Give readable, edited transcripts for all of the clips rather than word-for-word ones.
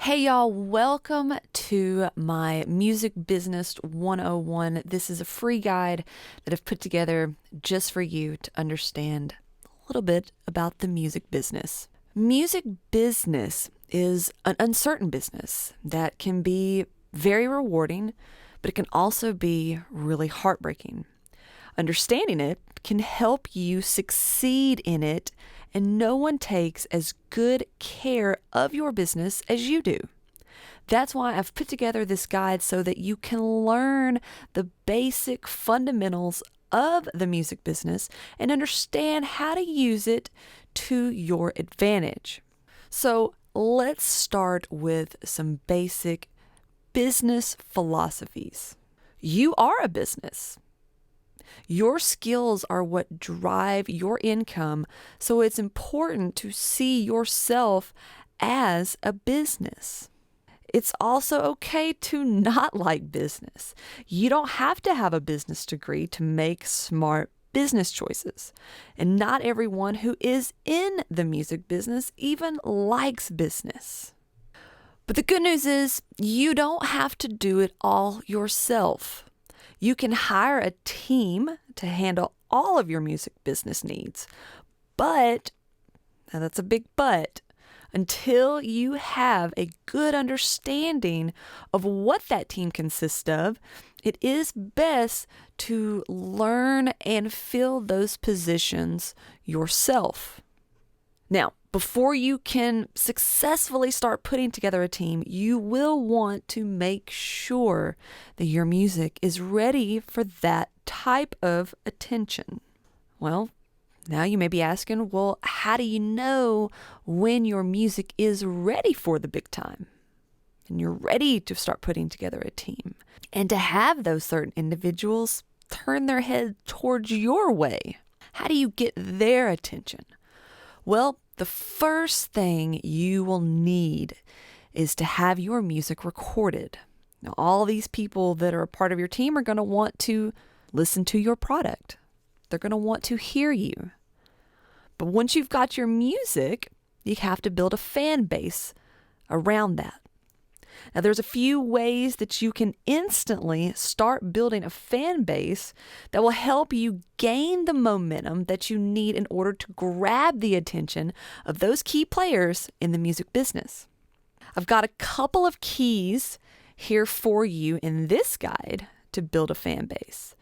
Hey y'all, welcome to my Music Business 101. This is a free guide that I've put together just for you to understand a little bit about the music business. Music business is an uncertain business that can be very rewarding, but it can also be really heartbreaking. Understanding it can help you succeed in it, and no one takes as good care of your business as you do. That's why I've put together this guide so that you can learn the basic fundamentals of the music business and understand how to use it to your advantage. So let's start with some basic business philosophies. You are a business. Your skills are what drive your income, so it's important to see yourself as a business. It's also okay to not like business. You don't have to have a business degree to make smart business choices. And not everyone who is in the music business even likes business. But the good news is you don't have to do it all yourself. You can hire a team to handle all of your music business needs. But, now that's a big but, until you have a good understanding of what that team consists of, it is best to learn and fill those positions yourself. Now, before you can successfully start putting together a team, you will want to make sure that your music is ready for that type of attention. Well, now you may be asking, well, how do you know when your music is ready for the big time? And you're ready to start putting together a team. And to have those certain individuals turn their head towards your way. How do you get their attention? Well, the first thing you will need is to have your music recorded. Now, all these people that are a part of your team are going to want to listen to your product. They're going to want to hear you. But once you've got your music, you have to build a fan base around that. Now, there's a few ways that you can instantly start building a fan base that will help you gain the momentum that you need in order to grab the attention of those key players in the music business. I've got a couple of keys here for you in this guide to build a fan base.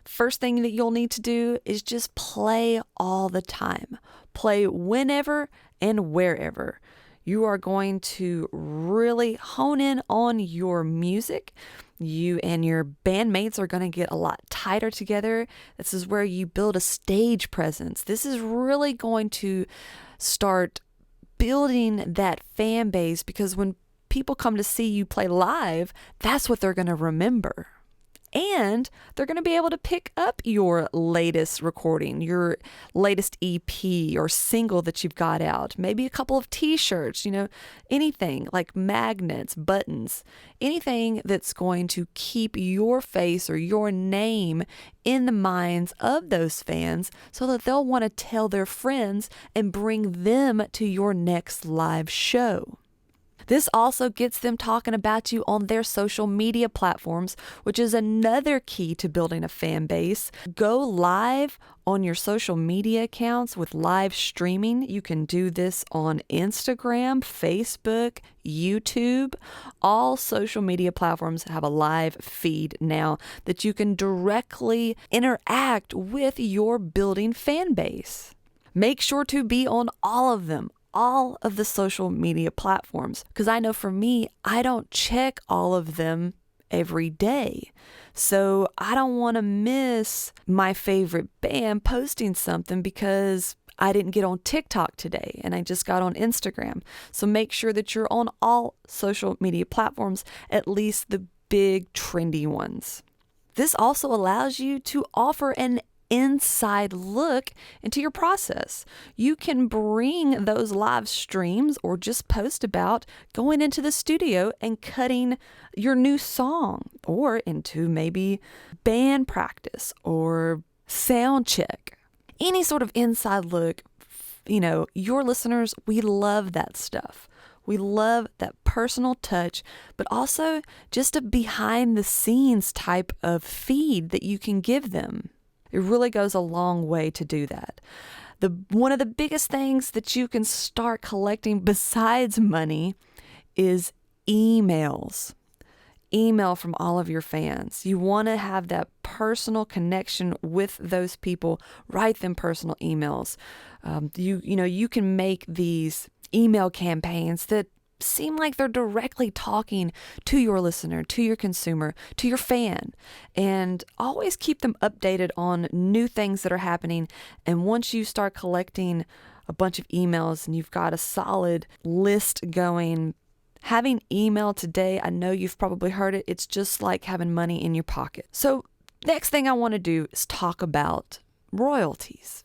First thing that you'll need to do is just play all the time. Play whenever and wherever. You are going to really hone in on your music. You and your bandmates are going to get a lot tighter together. This is where you build a stage presence. This is really going to start building that fan base, because when people come to see you play live, that's what they're going to remember. And they're going to be able to pick up your latest recording, your latest EP or single that you've got out, maybe a couple of t-shirts, anything like magnets, buttons, anything that's going to keep your face or your name in the minds of those fans so that they'll want to tell their friends and bring them to your next live show. This also gets them talking about you on their social media platforms, which is another key to building a fan base. Go live on your social media accounts with live streaming. You can do this on Instagram, Facebook, YouTube. All social media platforms have a live feed now that you can directly interact with your building fan base. Make sure to be on all of them. All of the social media platforms, because I know for me, I don't check all of them every day. So I don't want to miss my favorite band posting something because I didn't get on TikTok today and I just got on Instagram. So make sure that you're on all social media platforms, at least the big trendy ones. This also allows you to offer an inside look into your process. You can bring those live streams or just post about going into the studio and cutting your new song, or into maybe band practice or sound check. Any sort of inside look, your listeners, we love that stuff. We love that personal touch, but also just a behind the scenes type of feed that you can give them. It really goes a long way to do that. One of the biggest things that you can start collecting besides money is emails. Email from all of your fans. You want to have that personal connection with those people. Write them personal emails. You can make these email campaigns that seem like they're directly talking to your listener, to your consumer, to your fan, and always keep them updated on new things that are happening. And once you start collecting a bunch of emails and you've got a solid list going, having email today, I know you've probably heard it, it's just like having money in your pocket. So next thing I want to do is talk about royalties.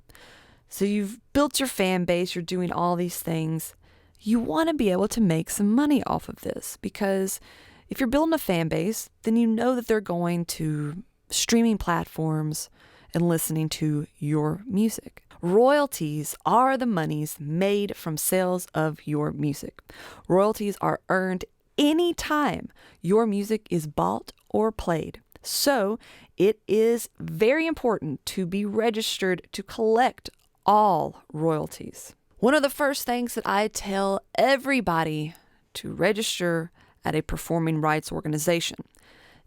So you've built your fan base, you're doing all these things. You want to be able to make some money off of this, because if you're building a fan base, then you know that they're going to streaming platforms and listening to your music. Royalties are the monies made from sales of your music. Royalties are earned any time your music is bought or played. So it is very important to be registered to collect all royalties. One of the first things that I tell everybody to register at a performing rights organization.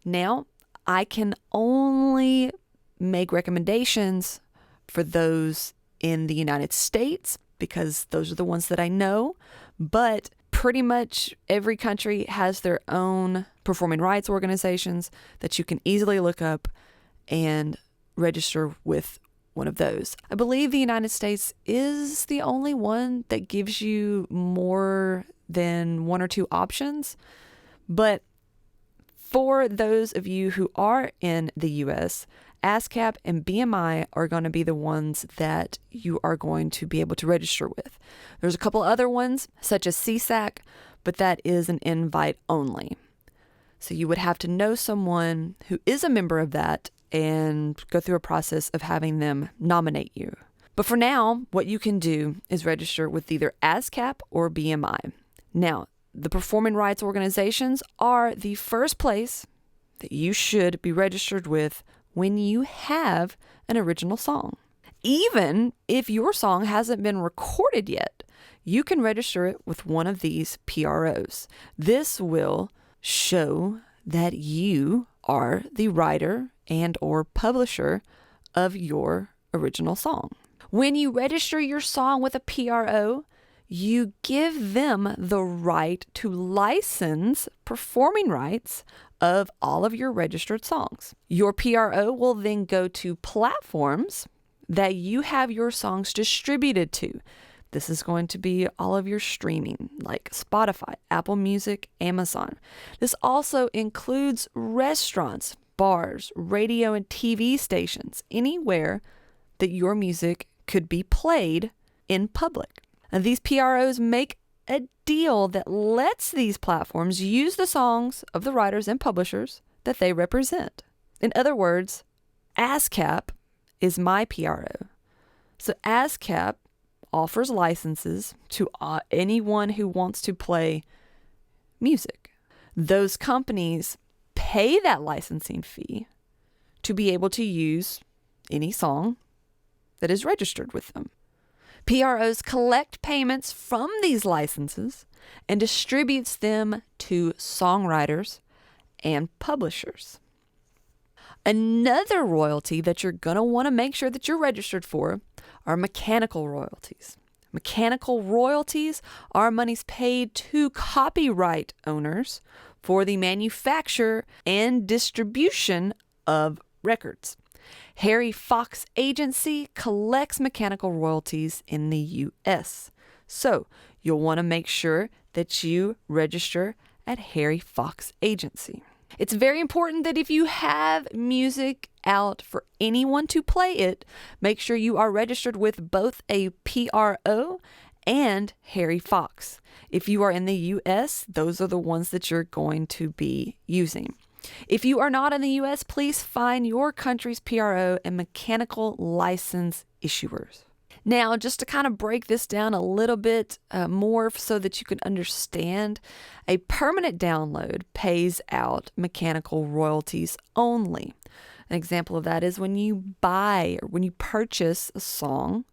Now, I can only make recommendations for those in the United States because those are the ones that I know, but pretty much every country has their own performing rights organizations that you can easily look up and register with one of those. I believe the United States is the only one that gives you more than one or two options. But for those of you who are in the US, ASCAP and BMI are going to be the ones that you are going to be able to register with. There's a couple other ones, such as CSAC, but that is an invite only. So you would have to know someone who is a member of that and go through a process of having them nominate you. But for now, what you can do is register with either ASCAP or BMI. Now, the performing rights organizations are the first place that you should be registered with when you have an original song. Even if your song hasn't been recorded yet, you can register it with one of these PROs. This will show that you are the writer and or publisher of your original song. When you register your song with a PRO, you give them the right to license performing rights of all of your registered songs. Your PRO will then go to platforms that you have your songs distributed to. This is going to be all of your streaming, like Spotify, Apple Music, Amazon. This also includes restaurants, bars, radio and TV stations, anywhere that your music could be played in public. And these PROs make a deal that lets these platforms use the songs of the writers and publishers that they represent. In other words, ASCAP is my PRO. So ASCAP offers licenses to anyone who wants to play music. Those companies pay that licensing fee to be able to use any song that is registered with them. PROs collect payments from these licenses and distributes them to songwriters and publishers. Another royalty that you're going to want to make sure that you're registered for are mechanical royalties. Mechanical royalties are monies paid to copyright owners for the manufacture and distribution of records. Harry Fox Agency collects mechanical royalties in the U.S. So you'll want to make sure that you register at Harry Fox Agency. It's very important that if you have music out for anyone to play it, make sure you are registered with both a PRO and Harry Fox. If you are in the U.S., those are the ones that you're going to be using. If you are not in the U.S., please find your country's PRO and mechanical license issuers. Now, just to kind of break this down a little bit more so that you can understand, a permanent download pays out mechanical royalties only. An example of that is when you buy or when you purchase a song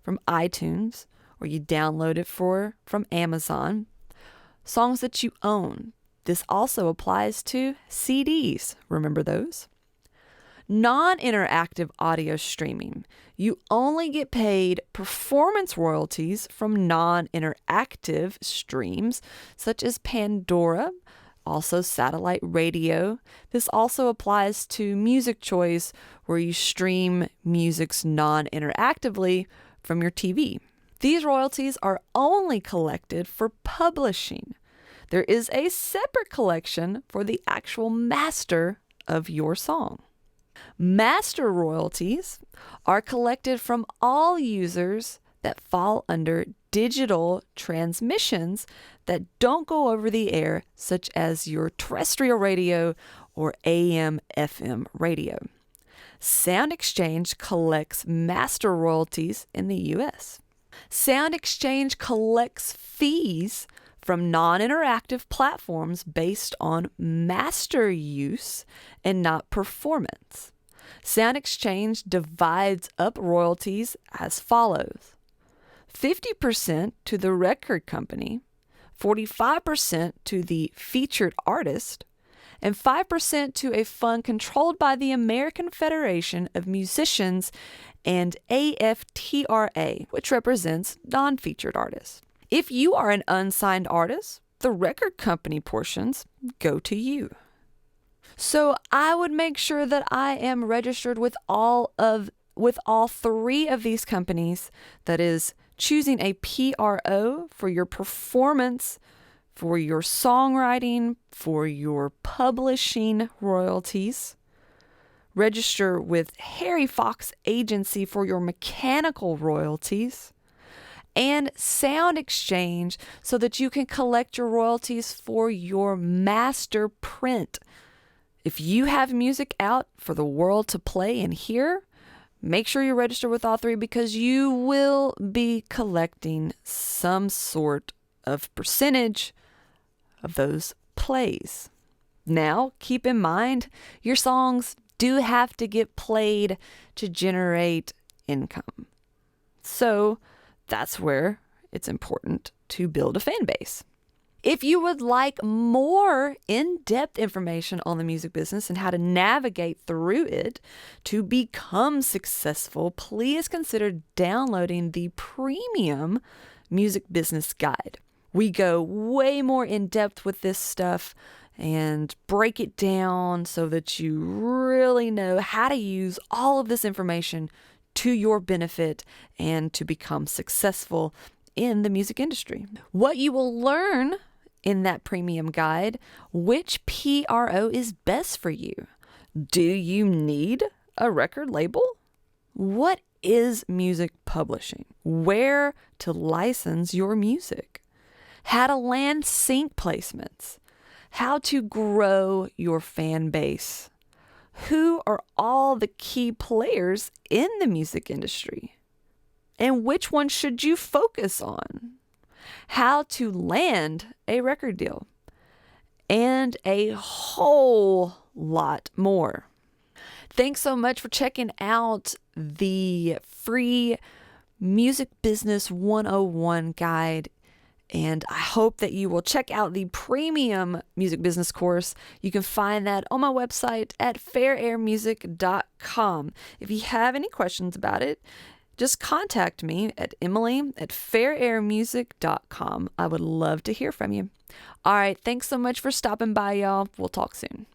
from iTunes or you download it from Amazon, songs that you own. This also applies to CDs. Remember those? Non-interactive audio streaming. You only get paid performance royalties from non-interactive streams such as Pandora, also satellite radio. This also applies to Music Choice, where you stream musics non-interactively from your TV. These royalties are only collected for publishing. There is a separate collection for the actual master of your song. Master royalties are collected from all users that fall under digital transmissions that don't go over the air, such as your terrestrial radio or AM/FM radio. Sound Exchange collects master royalties in the US. Sound Exchange collects fees from non-interactive platforms based on master use and not performance. Sound Exchange divides up royalties as follows: 50% to the record company, 45% to the featured artist, and 5% to a fund controlled by the American Federation of Musicians and AFTRA, which represents non-featured artists. If you are an unsigned artist, the record company portions go to you. So I would make sure that I am registered with all three of these companies. That is, choosing a PRO for your performance, for your songwriting, for your publishing royalties. Register with Harry Fox Agency for your mechanical royalties. And Sound Exchange so that you can collect your royalties for your master print. If you have music out for the world to play and hear, make sure you register with all three, because you will be collecting some sort of percentage of those plays. Now, keep in mind, your songs do have to get played to generate income. So that's where it's important to build a fan base. If you would like more in-depth information on the music business and how to navigate through it to become successful, please consider downloading the premium music business guide. We go way more in depth with this stuff and break it down so that you really know how to use all of this information to your benefit and to become successful in the music industry. What you will learn in that premium guide: which PRO is best for you? Do you need a record label? What is music publishing? Where to license your music? How to land sync placements? How to grow your fan base? Who are all the key players in the music industry? And which one should you focus on? How to land a record deal, and a whole lot more. Thanks so much for checking out the free Music Business 101 guide, and I hope that you will check out the premium music business course. You can find that on my website at fairairmusic.com. If you have any questions about it, just contact me at emily@fairairmusic.com. I would love to hear from you. All right, thanks so much for stopping by, y'all. We'll talk soon.